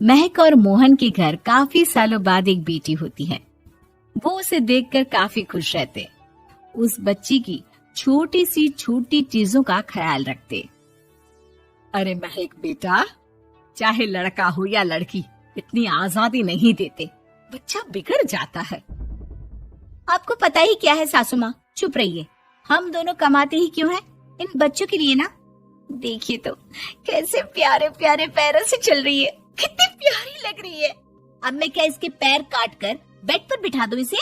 महक और मोहन के घर काफी सालों बाद एक बेटी होती है। वो उसे देखकर काफी खुश रहते। उस बच्ची की छोटी सी छोटी चीजों का ख्याल रखते। अरे महक बेटा, चाहे लड़का हो या लड़की, इतनी आजादी नहीं देते, बच्चा बिगड़ जाता है। आपको पता ही क्या है सासू माँ, चुप रहिए। हम दोनों कमाते ही क्यों हैं? इन बच्चों के लिए ना। देखिए तो कैसे प्यारे प्यारे पैरों से चल रही है, कितनी प्यारी लग रही है। अब मैं क्या इसके पैर काट कर बेड पर बिठा दूं इसे?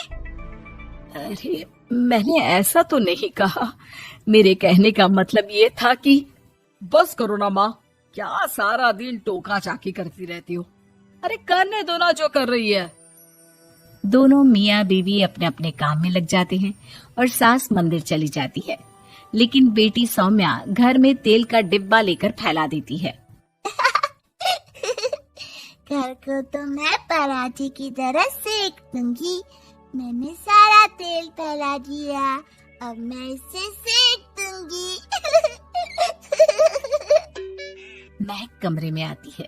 अरे मैंने ऐसा तो नहीं कहा। मेरे कहने का मतलब ये था कि बस करो ना माँ, क्या सारा दिन टोका चाकी करती रहती हो। अरे करने दो ना जो कर रही है। दोनों मियाँ बीवी अपने अपने काम में लग जाते हैं और सास मंदिर चली जाती है। लेकिन बेटी सौम्या घर में तेल का डिब्बा लेकर फैला देती है। घर को तो मैं पराठे की तरह सेक दूंगी। मैंने सारा तेल फैला दिया, अब मैं इसे सेक दूंगी। महक कमरे में आती है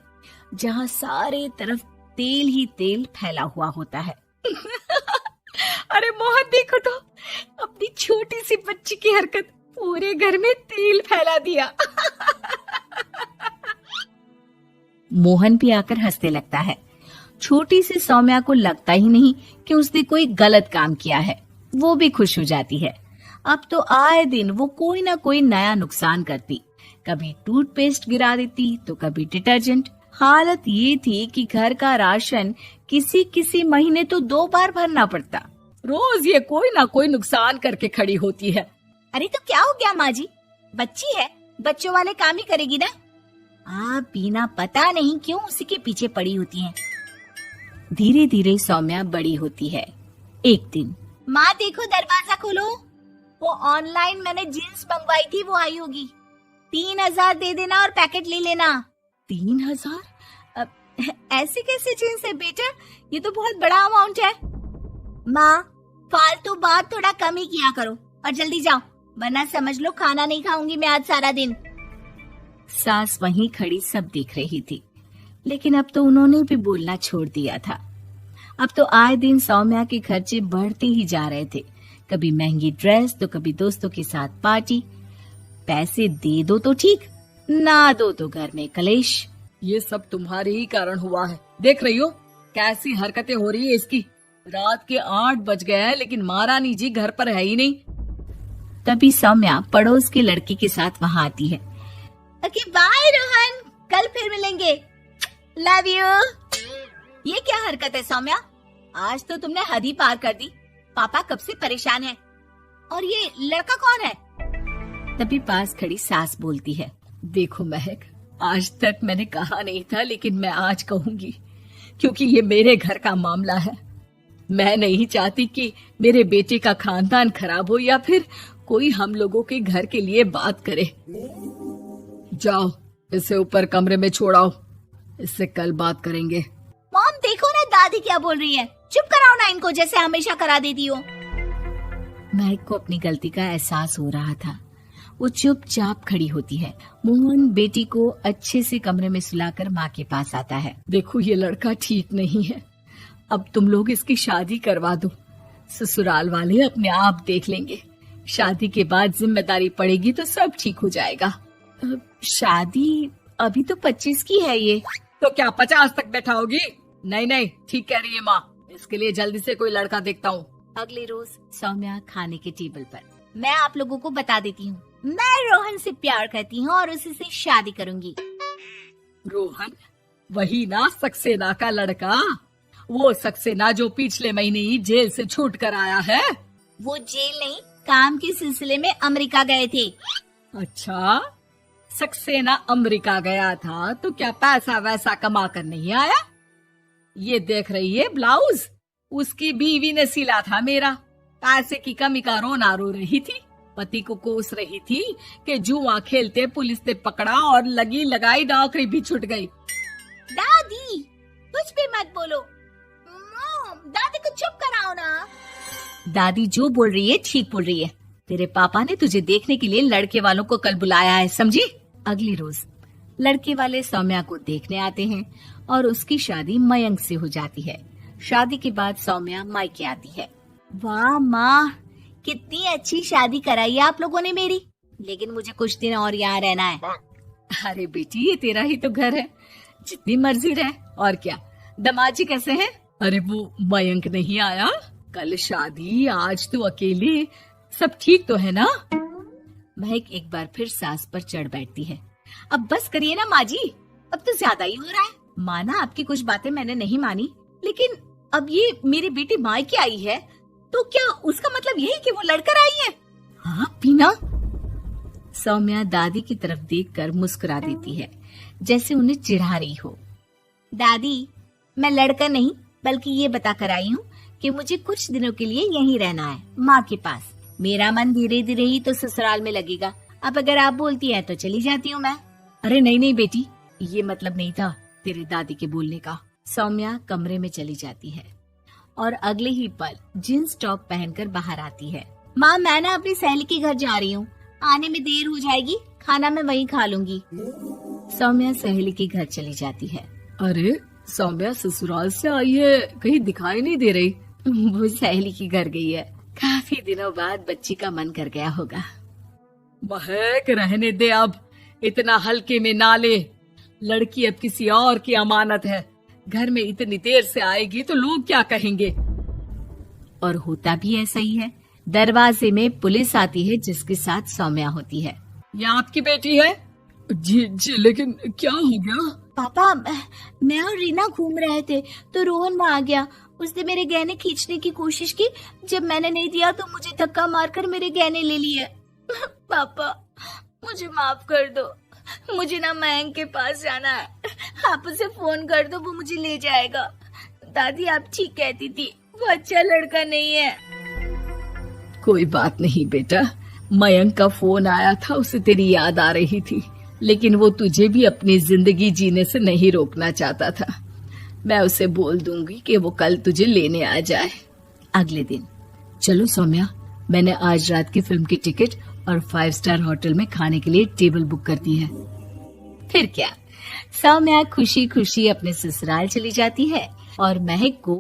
जहाँ सारे तरफ तेल ही तेल फैला हुआ होता है। अरे मोहन देखो तो, अपनी छोटी सी बच्ची की हरकत, पूरे घर में तेल फैला दिया। मोहन भी आकर हंसने लगता है। छोटी सी सौम्या को लगता ही नहीं कि उसने कोई गलत काम किया है। वो भी खुश हो जाती है। अब तो आए दिन वो कोई ना कोई नया नुकसान करती। कभी टूथपेस्ट गिरा देती तो कभी डिटर्जेंट। हालत ये थी कि घर का राशन किसी किसी महीने तो 2 बार भरना पड़ता। रोज ये कोई ना कोई नुकसान करके खड़ी होती है। अरे तो क्या हो गया माँ जी, बच्ची है, बच्चों वाले काम ही करेगी ना। आप बिना पता नहीं क्यों उसी के पीछे पड़ी होती हैं। धीरे धीरे सौम्या बड़ी होती है। एक दिन, माँ देखो दरवाजा खोलो, वो ऑनलाइन मैंने जीन्स मंगवाई थी, वो आई होगी। 3000 दे देना और पैकेट ले लेना। 3000? ऐसे कैसे जीन्स है बेटा, ये तो बहुत बड़ा अमाउंट है। माँ फालतू बात थोड़ा कम ही किया करो और जल्दी जाओ, वरना समझ लो खाना नहीं खाऊंगी मैं आज सारा दिन। सास वहीं खड़ी सब देख रही थी, लेकिन अब तो उन्होंने भी बोलना छोड़ दिया था। अब तो आए दिन सौम्या के खर्चे बढ़ते ही जा रहे थे। कभी महंगी ड्रेस तो कभी दोस्तों के साथ पार्टी। पैसे दे दो तो ठीक, ना दो तो घर में कलेश। ये सब तुम्हारे ही कारण हुआ है। देख रही हो कैसी हरकतें हो रही है इसकी। रात के 8 बज गए हैं, लेकिन महारानी जी घर पर है ही नहीं। तभी सौम्या पड़ोस के लड़के के साथ वहाँ आती है। ओके बाय रोहन, कल फिर मिलेंगे, लव यू। ये क्या हरकत है सौम्या, आज तो तुमने हद ही पार कर दी। पापा कब से परेशान है। और ये लड़का कौन है? तभी पास खड़ी सास बोलती है, देखो महक, आज तक मैंने कहा नहीं था, लेकिन मैं आज कहूंगी, क्योंकि ये मेरे घर का मामला है। मैं नहीं चाहती कि मेरे बेटे का खानदान खराब हो या फिर कोई हम लोगों के घर के लिए बात करे। जाओ इसे ऊपर कमरे में छोड़ाओ, इससे कल बात करेंगे। मॉम देखो ना दादी क्या बोल रही है, चुप कराओ ना इनको, जैसे हमेशा करा देती हो। महक को अपनी गलती का एहसास हो रहा था। वो चुपचाप खड़ी होती है। मोहन बेटी को अच्छे से कमरे में सुलाकर माँ के पास आता है। देखो ये लड़का ठीक नहीं है, अब तुम लोग इसकी शादी करवा दो। ससुराल वाले अपने आप देख लेंगे। शादी के बाद जिम्मेदारी पड़ेगी तो सब ठीक हो जाएगा। शादी अभी तो 25 की है ये। तो क्या 50 तक बैठाओगी? नहीं नहीं, ठीक कह रही है माँ, इसके लिए जल्दी से कोई लड़का देखता हूँ। अगले रोज सौम्या खाने के टेबल पर, मैं आप लोगों को बता देती हूँ, मैं रोहन से प्यार करती हूँ और उसी से शादी करूंगी। रोहन? वही ना सक्सेना का लड़का, वो सक्सेना जो पिछले महीने ही जेल से छूट कर आया है। वो जेल नहीं, काम के सिलसिले में अमेरिका गए थे। अच्छा, सक्सेना अमेरिका गया था तो क्या पैसा वैसा कमा कर नहीं आया? ये देख रही है ब्लाउज, उसकी बीवी ने सिला था मेरा। पैसे की कमी का रोना रो रही थी, पति को कोस रही थी कि जुआ खेलते पुलिस ने पकड़ा और लगी लगाई नौकरी भी छूट गई। दादी कुछ भी मत बोलो, दादी को चुप कराओ ना। दादी जो बोल रही है ठीक बोल रही है। तेरे पापा ने तुझे देखने के लिए लड़के वालों को कल बुलाया है, समझी? अगली रोज लड़के वाले सौम्या को देखने आते हैं और उसकी शादी मयंक से हो जाती है। शादी के बाद सौम्या मायके आती है। वाह माँ, कितनी अच्छी शादी कराई है आप लोगों ने मेरी। लेकिन मुझे कुछ दिन और यहाँ रहना है। अरे बेटी, ये तेरा ही तो घर है, जितनी मर्जी रह। और क्या, दामाद जी कैसे हैं? अरे वो मयंक नहीं आया, कल शादी, आज तू अकेले, सब ठीक तो है ना? महक एक बार फिर सास पर चढ़ बैठती है। अब बस करिए ना माँ जी, अब तो ज्यादा ही हो रहा है। माना आपकी कुछ बातें मैंने नहीं मानी, लेकिन अब ये मेरी बेटी मायके आई है तो क्या उसका मतलब यही कि वो लड़कर आई है? हाँ पीना। सौम्या दादी की तरफ देखकर मुस्कुरा देती है, जैसे उन्हें चिढ़ा रही हो। दादी, मैं लड़कर नहीं बल्कि ये बता कर आई हूँ कि मुझे कुछ दिनों के लिए यहीं रहना है, माँ के पास। मेरा मन धीरे धीरे ही तो ससुराल में लगेगा। अब अगर आप बोलती है तो चली जाती हूँ मैं। अरे नहीं नहीं बेटी, ये मतलब नहीं था तेरे दादी के बोलने का। सौम्या कमरे में चली जाती है और अगले ही पल जींस टॉप पहनकर बाहर आती है। माँ, मैं ना अपनी सहेली के घर जा रही हूँ, आने में देर हो जाएगी, खाना मैं वहीं खा लूंगी। सौम्या सहेली के घर चली जाती है। अरे सौम्या ससुराल से आई है, कहीं दिखाई नहीं दे रही। वो सहेली के घर गई है, काफी दिनों बाद बच्ची का मन कर गया होगा। महक रहने दे, अब इतना हल्के में ना ले, लड़की अब किसी और की अमानत है। घर में इतनी देर से आएगी तो लोग क्या कहेंगे। और होता भी ऐसा ही है। दरवाजे में पुलिस आती है जिसके साथ सौम्या होती है। ये आपकी बेटी है? जी जी, लेकिन क्या हो गया? पापा, मैं और रीना घूम रहे थे तो रोहन वहाँ आ गया। उसने मेरे गहने खींचने की कोशिश की, जब मैंने नहीं दिया तो मुझे धक्का मारकर मेरे गहने ले लिए। पापा, मुझे माफ कर दो, मुझे ना मयंक के पास जाना है। आप उसे फोन कर दो, वो मुझे ले जाएगा। दादी आप ठीक कहती थी, वो अच्छा लड़का नहीं है। कोई बात नहीं बेटा, मयंक का फोन आया था, उसे तेरी याद आ रही थी, लेकिन वो तुझे भी अपनी जिंदगी जीने से नहीं रोकना चाहता था। मैं उसे बोल दूंगी कि वो कल तुझे लेने आ जाए। अगले दिन, चलो सौम्या, मैंने आज रात की फिल्म की टिकट और 5 स्टार होटल में खाने के लिए टेबल बुक कर दी है। फिर क्या, सौम्या खुशी खुशी अपने ससुराल चली जाती है और महक को